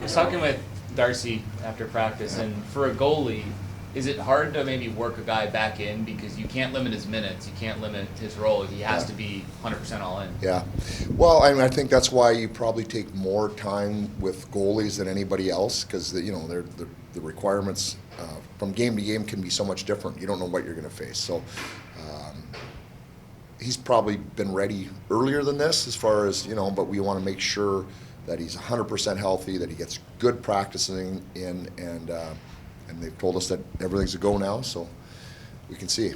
was talking with Darcy after practice, and for a goalie, is it hard to maybe work a guy back in because you can't limit his minutes, you can't limit his role, he has to be 100% all in? Yeah. Well, I mean, I think that's why you probably take more time with goalies than anybody else, because the requirements from game to game can be so much different. You don't know what you're going to face. So he's probably been ready earlier than this, as far as but we want to make sure that he's 100% healthy, that he gets good practicing in, and they've told us that everything's a go now, so we can see.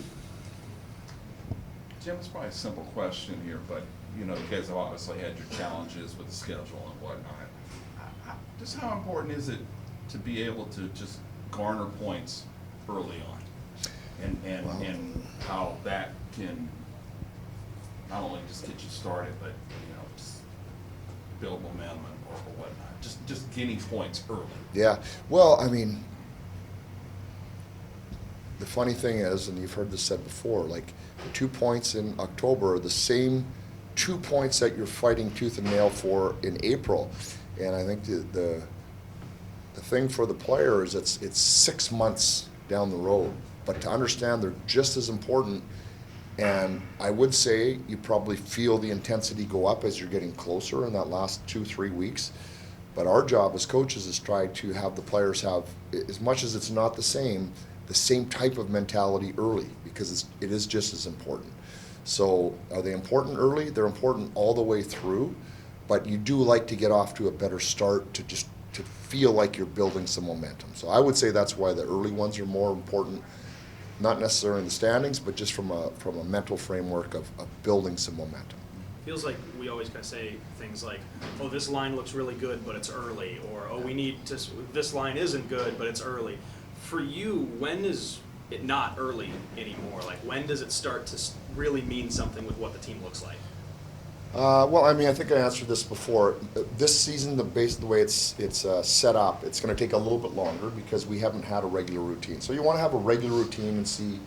Jim, it's probably a simple question here, but you guys have obviously had your challenges with the schedule and whatnot. Just how important is it to be able to just garner points early on, and how that can not only just get you started, but just build momentum or whatnot. Just gaining points early. Yeah. Well, I mean, the funny thing is, and you've heard this said before, like the 2 points in October are the same 2 points that you're fighting tooth and nail for in April. And I think the thing for the player is it's 6 months down the road. But to understand they're just as important, and I would say you probably feel the intensity go up as you're getting closer in that last 2-3 weeks. But our job as coaches is try to have the players have, as much as it's not the same type of mentality early, because it is just as important. So are they important early? They're important all the way through, but you do like to get off to a better start to feel like you're building some momentum. So I would say that's why the early ones are more important, not necessarily in the standings, but just from a mental framework of building some momentum. Feels like we always kind of say things like, oh, this line looks really good, but it's early, or oh, this line isn't good, but it's early. For you, when is it not early anymore? Like, when does it start to really mean something with what the team looks like? Well, I mean, I think I answered this before. This season, the way it's set up, it's going to take a little bit longer because we haven't had a regular routine. So you want to have a regular routine and see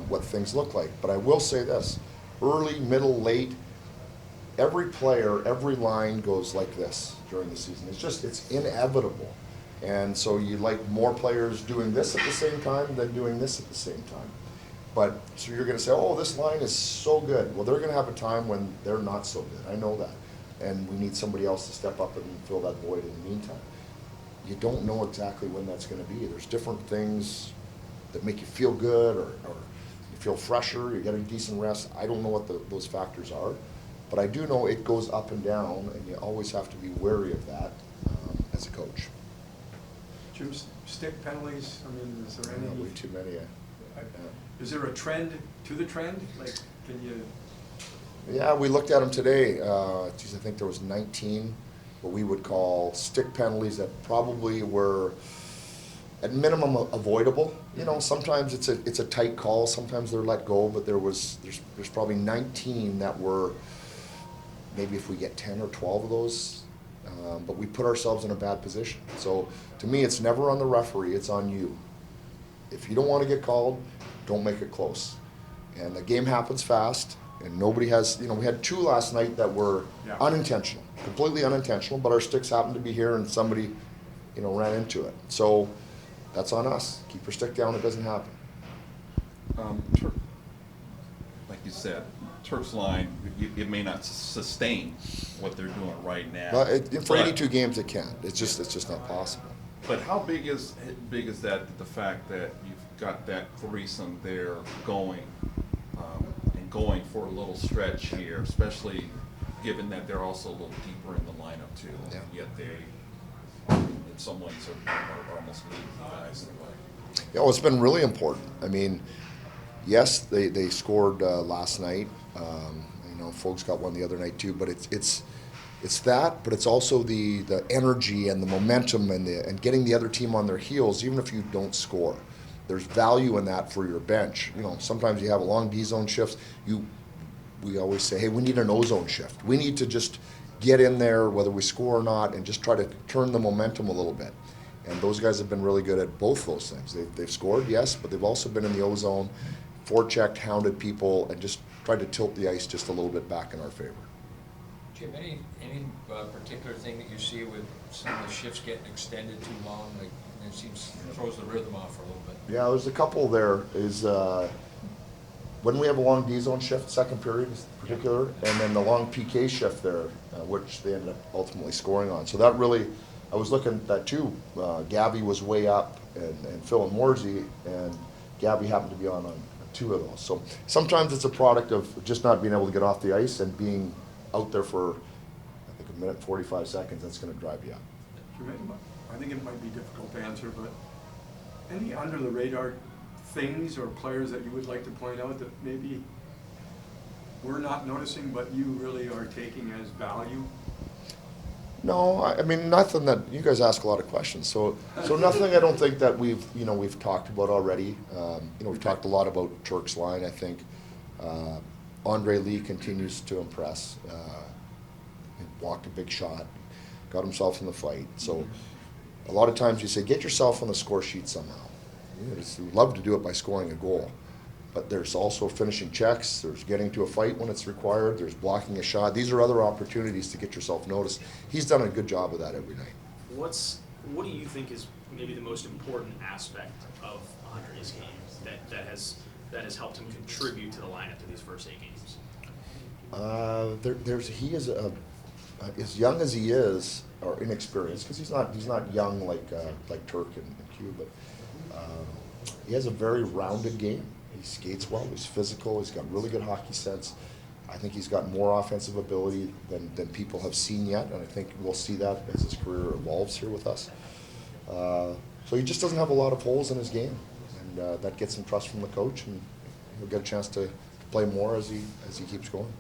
what things look like. But I will say this: early, middle, late, every player, every line goes like this during the season. It's inevitable. And so you like more players doing this at the same time than doing this at the same time. But so you're going to say, oh, this line is so good. Well, they're going to have a time when they're not so good. I know that. And we need somebody else to step up and fill that void in the meantime. You don't know exactly when that's going to be. There's different things that make you feel good, or you feel fresher, you're getting decent rest. I don't know what those factors are. But I do know it goes up and down, and you always have to be wary of that as a coach. Jim, stick penalties, I mean, is there any? Way too many. Is there a trend to the trend? Like, can you? Yeah, we looked at them today. I think there was 19 what we would call stick penalties that probably were at minimum avoidable. Sometimes it's a tight call, sometimes they're let go, but there's probably 19 that were, maybe if we get 10 or 12 of those, but we put ourselves in a bad position. So to me, it's never on the referee, it's on you. If you don't want to get called, don't make it close. And the game happens fast, and nobody has, we had 2 last night that were unintentional, completely unintentional, but our sticks happened to be here and somebody, ran into it. So that's on us. Keep your stick down, it doesn't happen. Like you said, Turk's line, it may not sustain what they're doing right now. For 82 games, it can't. It's just not possible. But how big is that, the fact that you've got that threesome there going, and going for a little stretch here, especially given that they're also a little deeper in the lineup too. Yeah. Yet they, in some ways, are almost leading the guys in a way. Yeah, well, it's been really important. I mean, yes, they scored last night. Folks got one the other night too. But it's that, but it's also the energy and the momentum and getting the other team on their heels, even if you don't score. There's value in that for your bench. Sometimes you have long D-zone shifts. We always say, hey, we need an O-zone shift. We need to just get in there, whether we score or not, and just try to turn the momentum a little bit. And those guys have been really good at both those things. They've scored, yes, but they've also been in the O-zone, forechecked, hounded people, and just tried to tilt the ice just a little bit back in our favor. Jim, any particular thing that you see with some of the shifts getting extended too long, like, it seems, throws the rhythm off for a little bit? Yeah, there's a couple there, is, when we have a long D zone shift, second period in particular, and then the long PK shift there, which they ended up ultimately scoring on. So that really, I was looking at that too. Gabby was way up, and Phil and Morsey, and Gabby happened to be on two of those. So sometimes it's a product of just not being able to get off the ice and being out there for, I think, 1 minute and 45 seconds. That's going to drive you up. I think it might be difficult to answer, but any under the radar things or players that you would like to point out that maybe we're not noticing but you really are taking as value? No, I mean, nothing that, you guys ask a lot of questions, so nothing I don't think that we've talked about already. We've talked a lot about Turk's line, I think. Andre Lee continues to impress. He blocked a big shot, got himself in the fight. So a lot of times you say, get yourself on the score sheet somehow. We'd love to do it by scoring a goal. But there's also finishing checks, there's getting to a fight when it's required, there's blocking a shot. These are other opportunities to get yourself noticed. He's done a good job of that every night. What do you think is maybe the most important aspect of Andre's game that has helped him contribute to the lineup to these first 8 games? He is as young as he is, or inexperienced, because he's not young like Turk and Q, but he has a very rounded game. He skates well, he's physical, he's got really good hockey sense. I think he's got more offensive ability than people have seen yet, and I think we'll see that as his career evolves here with us. So he just doesn't have a lot of holes in his game, and that gets some trust from the coach, and he'll get a chance to play more as he keeps going.